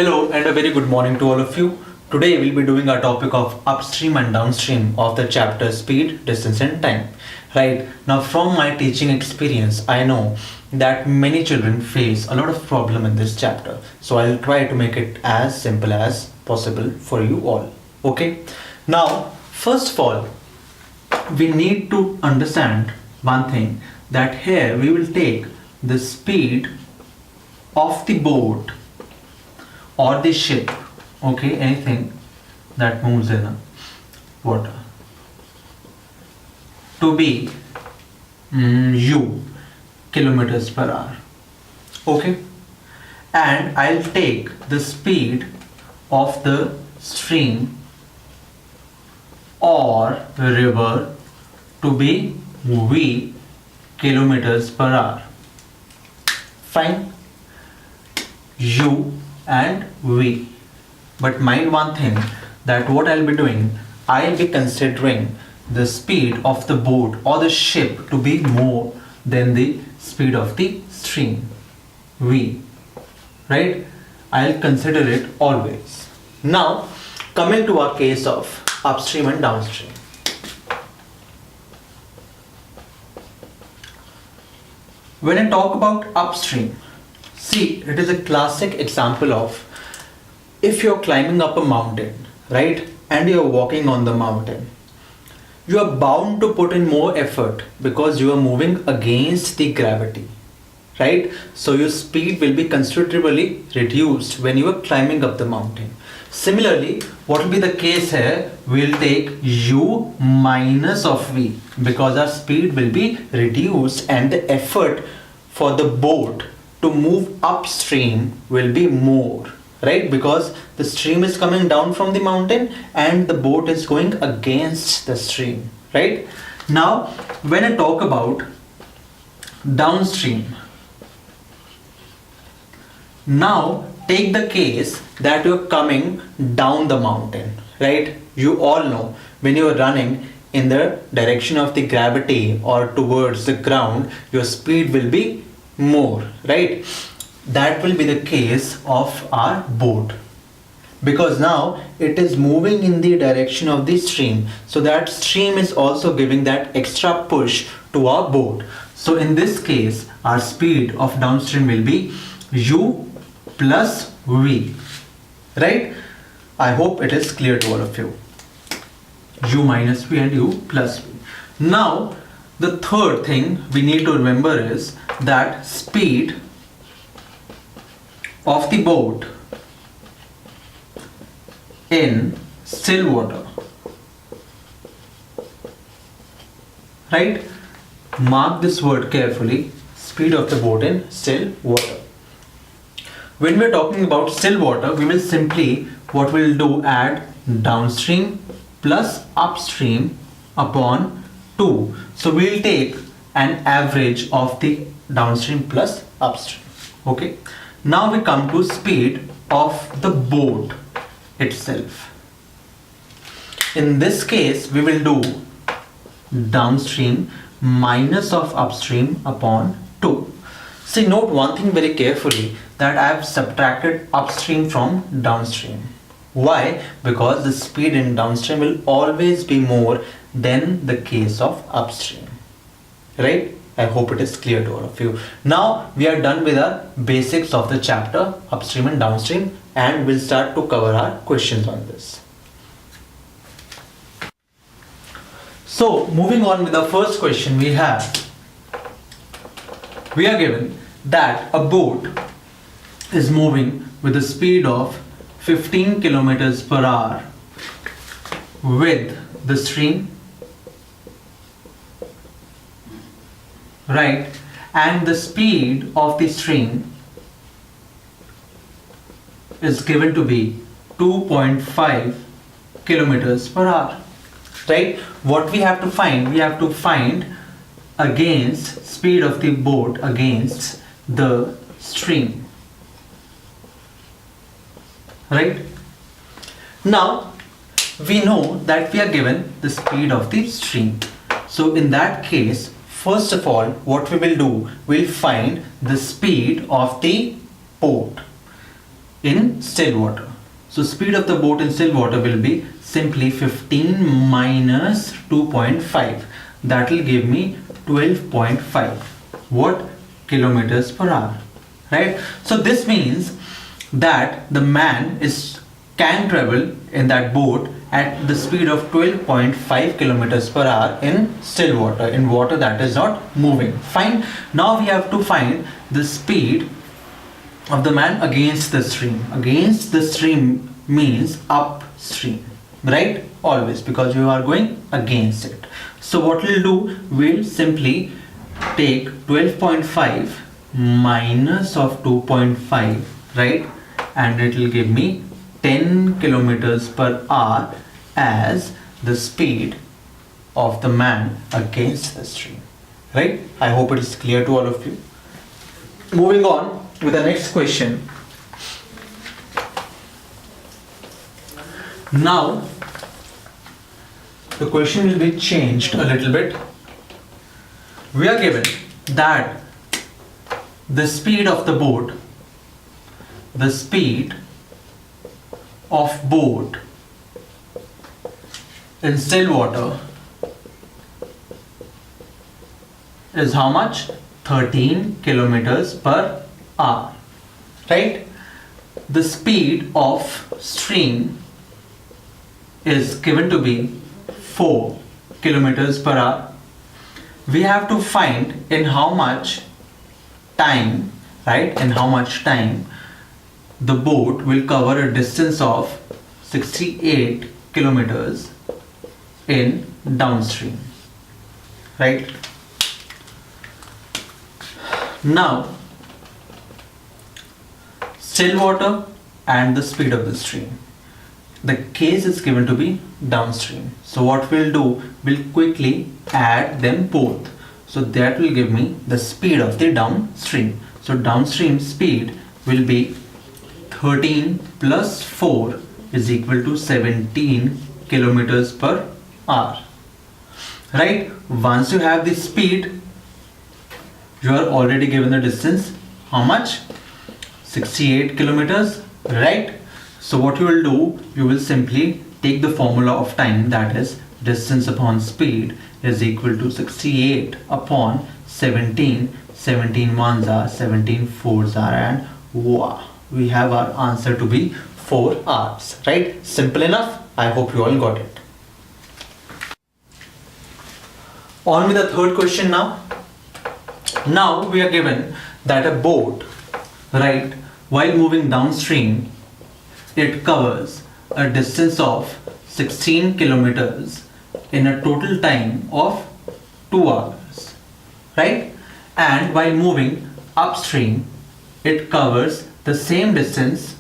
Hello and a very good morning to all of you. Today we'll be doing our topic of upstream and downstream of the chapter speed, distance and time. Right, now from my teaching experience, I know that many children face a lot of problem in this chapter. So I'll try to make it as simple as possible for you all. Okay, now first of all, we need to understand one thing, that here we will take the speed of the boat or the ship, okay, anything that moves in water, to be u kilometers per hour, okay, and I'll take the speed of the stream or river to be v kilometers per hour. Fine, u and v. But mind one thing, that what I'll be doing, I'll be considering the speed of the boat or the ship to be more than the speed of the stream, v, right? I'll consider it always. Now coming to our case of upstream and downstream. When I talk about upstream, see, it is a classic example of if you're climbing up a mountain, right, and you're walking on the mountain, you are bound to put in more effort because you are moving against the gravity, right? So your speed will be considerably reduced when you are climbing up the mountain. Similarly, what will be the case here? We'll take u minus of v because our speed will be reduced and the effort for the boat to move upstream will be more, right? Because the stream is coming down from the mountain and the boat is going against the stream, right? Now, when I talk about downstream, now take the case that you're coming down the mountain, right? You all know when you're running in the direction of the gravity or towards the ground, your speed will be more, right? That will be the case of our boat, because now it is moving in the direction of the stream, so that stream is also giving that extra push to our boat. So in this case, our speed of downstream will be u plus v, right? I hope it is clear to all of you. U minus v and u plus v. Now the third thing we need to remember is that speed of the boat in still water, right? Mark this word carefully, speed of the boat in still water. When we're talking about still water, we will simply, what we'll do, add downstream plus upstream upon 2. So we'll take an average of the downstream plus upstream, okay? Now we come to speed of the boat itself. In this case, we will do downstream minus of upstream upon 2. See, note one thing very carefully, that I have subtracted upstream from downstream. Why? Because the speed in downstream will always be more than the case of upstream, right? I hope it is clear to all of you. Now we are done with our basics of the chapter upstream and downstream, and we'll start to cover our questions on this. So moving on with the first question, we are given that a boat is moving with a speed of 15 kilometers per hour with the stream, right, and the speed of the stream is given to be 2.5 kilometers per hour, right? What we have to find? We have to find against speed of the boat against the stream, right? Now we know that we are given the speed of the stream. So in that case, first of all, what we will do, we'll find the speed of the boat. in still water. So speed of the boat in still water will be simply 15 minus 2.5. That will give me 12.5 what kilometers per hour, right? So this means that the man can travel in that boat at the speed of 12.5 kilometers per hour in still water, in water that is not moving. Fine. Now we have to find the speed of the man against the stream. Against the stream means upstream, right? Always, because you are going against it. So what we'll do, we'll simply take 12.5 minus of 2.5, right? And it will give me 10 kilometers per hour as the speed of the man against the stream, right? I hope it is clear to all of you. Moving on with the next question. Now the question will be changed a little bit. We are given that the speed of the boat, the speed of boat in still water is how much? 13 kilometers per hour, right? The speed of stream is given to be 4 kilometers per hour. We have to find in how much time, right? In how much time the boat will cover a distance of 68 kilometers in downstream, right? Now, still water and the speed of the stream. The case is given to be downstream. So what we'll do, we'll quickly add them both. So that will give me the speed of the downstream. So downstream speed will be 13 plus 4 is equal to 17 kilometers per hour, right? Once you have the speed, you are already given the distance. How much? 68 kilometers, right? So what you will do, you will simply take the formula of time, that is distance upon speed is equal to 68 upon 17. 17 ones are, 17 fours are, and wow, we have our answer to be 4 hours, right? Simple enough. I hope you all got it. On with the third question now. Now we are given that a boat, right, while moving downstream, it covers a distance of 16 kilometers in a total time of 2 hours, right? And while moving upstream, it covers the same distance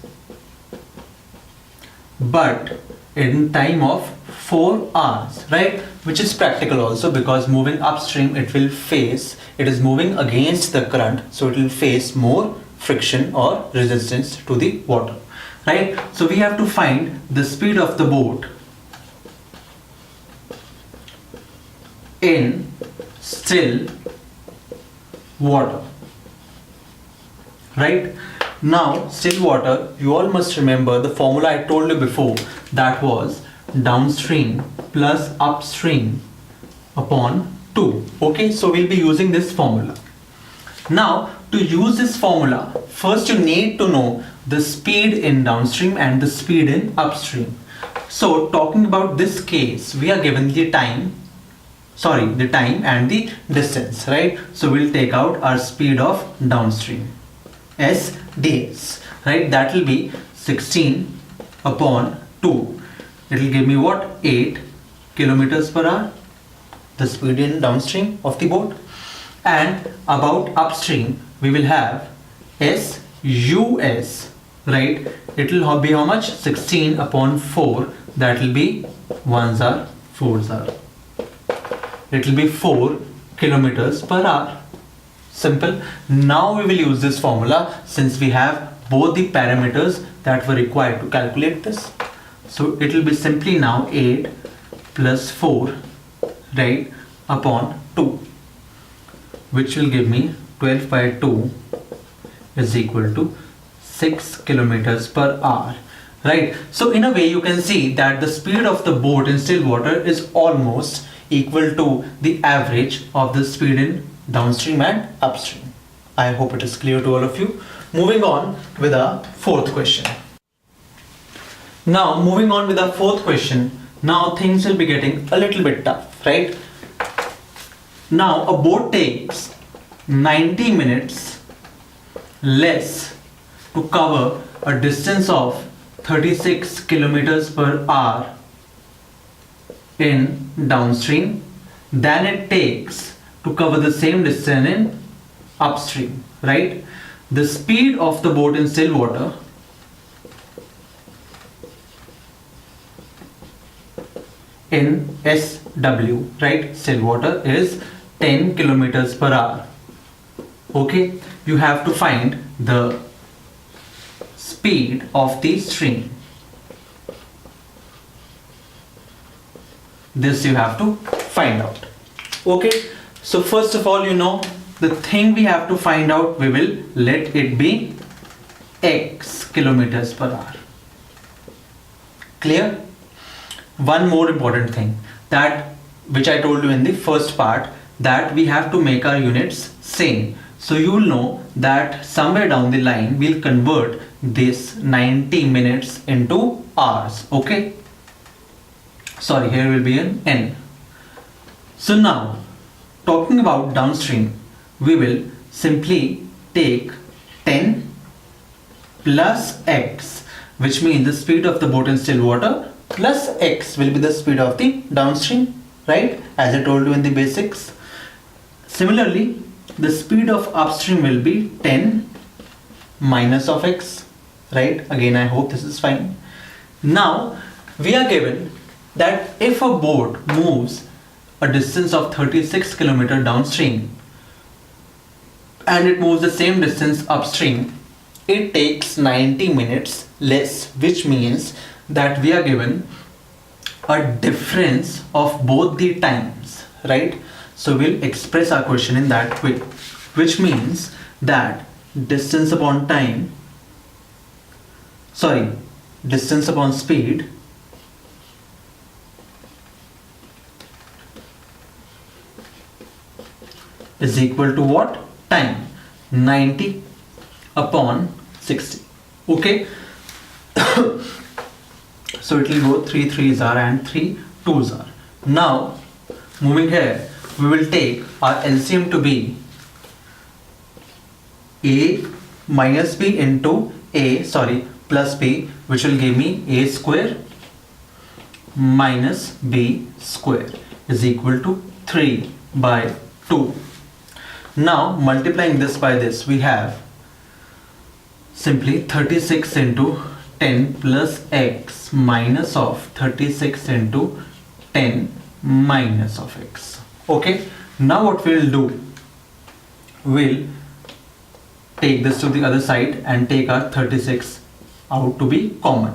but in time of 4 hours, right? Which is practical also, because moving upstream, it is moving against the current, so it will face more friction or resistance to the water, right? So we have to find the speed of the boat in still water, right? Now still water, you all must remember the formula I told you before, that was downstream plus upstream upon 2. Okay, so we'll be using this formula. Now to use this formula, first you need to know the speed in downstream and the speed in upstream. So talking about this case, we are given the time and the distance, right? So we'll take out our speed of downstream, S ds, right? That will be 16 upon 2. It will give me what? 8 kilometers per hour, the speed in downstream of the boat. And about upstream, we will have S us, right? It will be how much? 16 upon 4. That will be 1s are 4s are. It will be 4 kilometers per hour. Simple. Now we will use this formula since we have both the parameters that were required to calculate this. So it will be simply now 8 plus 4, right, upon 2, which will give me 12 by 2 is equal to 36 kilometers per hour. Right, so in a way you can see that the speed of the boat in still water is almost equal to the average of the speed in downstream and upstream. I hope it is clear to all of you. Moving on with our fourth question. Now moving on with our fourth question, now things will be getting a little bit tough, right? Now a boat takes 90 minutes less to cover a distance of 36 kilometers per hour in downstream than it takes to cover the same distance in upstream, right? The speed of the boat in still water in SW, right, still water, is 10 kilometers per hour. Okay, you have to find the speed of the stream. This you have to find out. Okay, so first of all, you know, the thing we have to find out, we will let it be x kilometers per hour. Clear? One more important thing, that which I told you in the first part, that we have to make our units same. So you will know that somewhere down the line we'll convert this 90 minutes into hours. Okay, sorry, here will be an n. So now talking about downstream, we will simply take 10 plus x, which means the speed of the boat in still water, plus x will be the speed of the downstream, right, as I told you in the basics. Similarly, the speed of upstream will be 10 minus of x, right? Again, I hope this is fine. Now we are given that if a boat moves a distance of 36 kilometers downstream and it moves the same distance upstream, it takes 90 minutes less, which means that we are given a difference of both the times, right? So we'll express our question in that way, which means that distance upon speed is equal to what? Time. 90 upon 60. Okay. So it will go 3 3s are and 3 2s are. Now moving here, we will take our LCM to be a minus b into plus b, which will give me a square minus b square is equal to 3 by 2. Now multiplying this by this, we have simply 36 into 10 plus x minus of 36 into 10 minus of x. Okay, now what we'll do, we'll take this to the other side and take our 36 out to be common.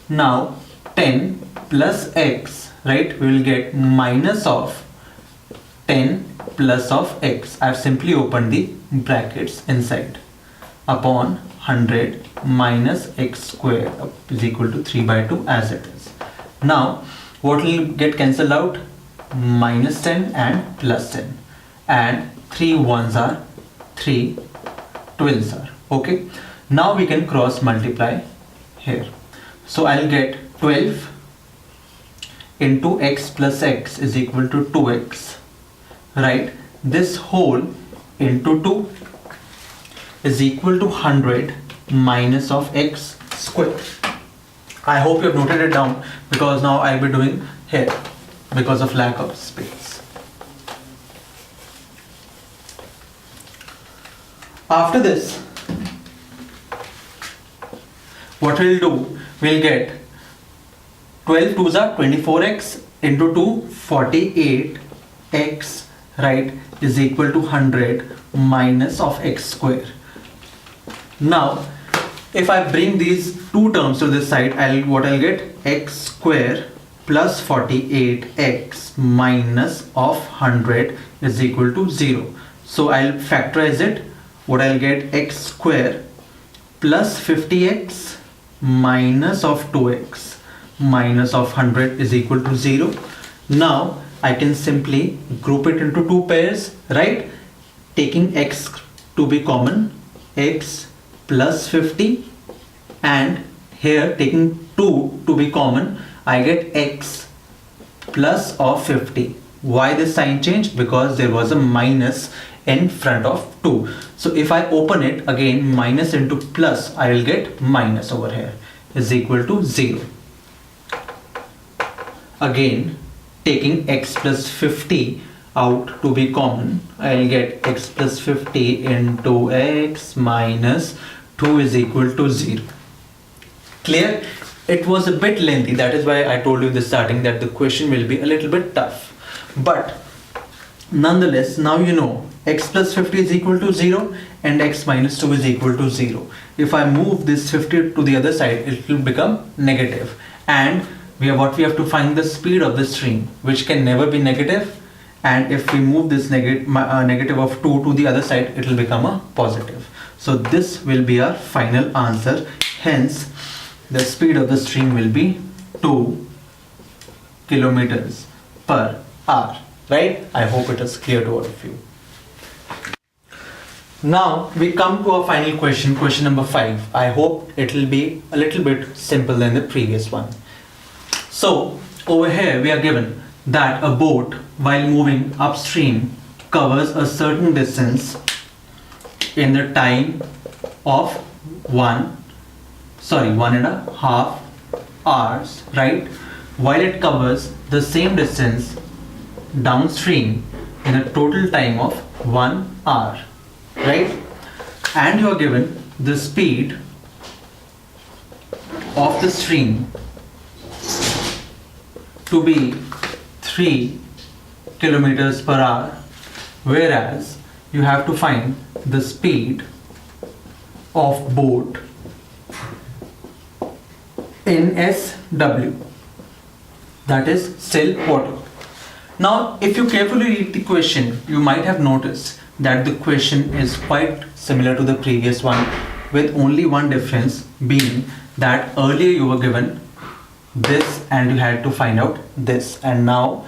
Now 10 plus x, right, we will get minus of 10 plus of x. I've simply opened the brackets inside, upon 100 minus x square is equal to 3 by 2 as it is. Now what will get cancelled out? Minus 10 and plus 10, and 3 1s are 3 12s are. Okay, now we can cross multiply here. So I'll get 12 into x plus x is equal to 2x, right? This whole into 2 is equal to 100 minus of x square. I hope you have noted it down, because now I'll be doing here because of lack of space. After this, what we'll do, we'll get 12 2s are 24x into 2 48x, right, is equal to 100 minus of x square. Now if I bring these two terms to this side, I'll get x square plus 48x minus of 100 is equal to 0. So I'll factorize it. What I'll get, x square plus 50x minus of 2x minus of 100 is equal to 0. Now I can simply group it into two pairs, right? Taking x to be common, x plus 50, and here taking 2 to be common, I get x plus of 50. Why this sign change? Because there was a minus in front of 2. So if I open it again, minus into plus, I will get minus over here is equal to 0. Again, taking x plus 50 out to be common, I will get x plus 50 into x minus 2 is equal to 0. Clear? It was a bit lengthy, that is why I told you in the starting that the question will be a little bit tough. But nonetheless, now you know x plus 50 is equal to 0 and x minus 2 is equal to 0. If I move this 50 to the other side, it will become negative. And we have to find the speed of the stream, which can never be negative. And if we move this negative of 2 to the other side, it will become a positive. So this will be our final answer. Hence, the speed of the stream will be 2 kilometers per hour. Right? I hope it is clear to all of you. Now we come to our final question, question number 5. I hope it will be a little bit simple than the previous one. So over here we are given that a boat while moving upstream covers a certain distance in the time of 1.5 hours, right? While it covers the same distance downstream in a total time of 1 hour, right? And you are given the speed of the stream to be 3 kilometers per hour, whereas you have to find the speed of boat in SW, that is still water. Now if you carefully read the question, you might have noticed that the question is quite similar to the previous one, with only one difference being that earlier you were given this and you had to find out this, and now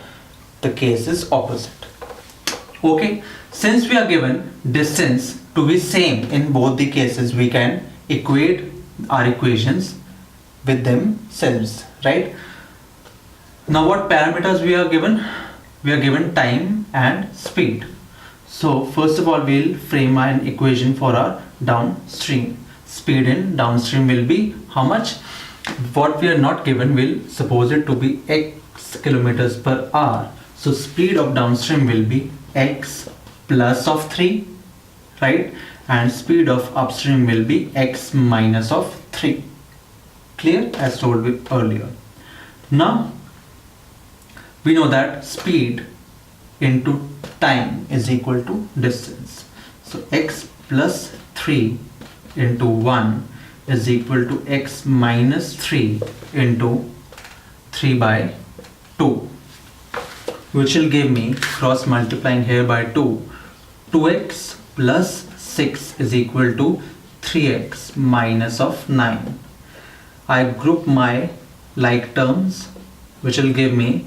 the case is opposite. Okay, since we are given distance to be same in both the cases, we can equate our equations with themselves, right? Now what parameters we are given? We are given time and speed. So first of all, we'll frame an equation for our downstream. Speed in downstream will be how much? What we are not given, we'll suppose it to be x kilometers per hour. So speed of downstream will be x plus of 3, right? And speed of upstream will be x minus of 3. Clear? As told earlier. Now we know that speed into time is equal to distance. So x plus 3 into 1 is equal to x minus 3 into 3 by 2, which will give me, cross multiplying here by 2, 2x plus 6 is equal to 3x minus of 9. I group my like terms, which will give me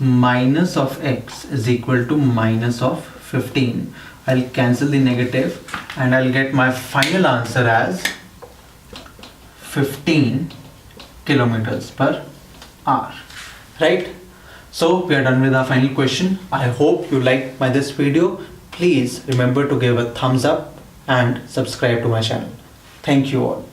minus of x is equal to minus of 15. I'll cancel the negative and I'll get my final answer as 15 kilometers per hour, right? So we are done with our final question. I hope you liked this video. Please remember to give a thumbs up and subscribe to my channel. Thank you all.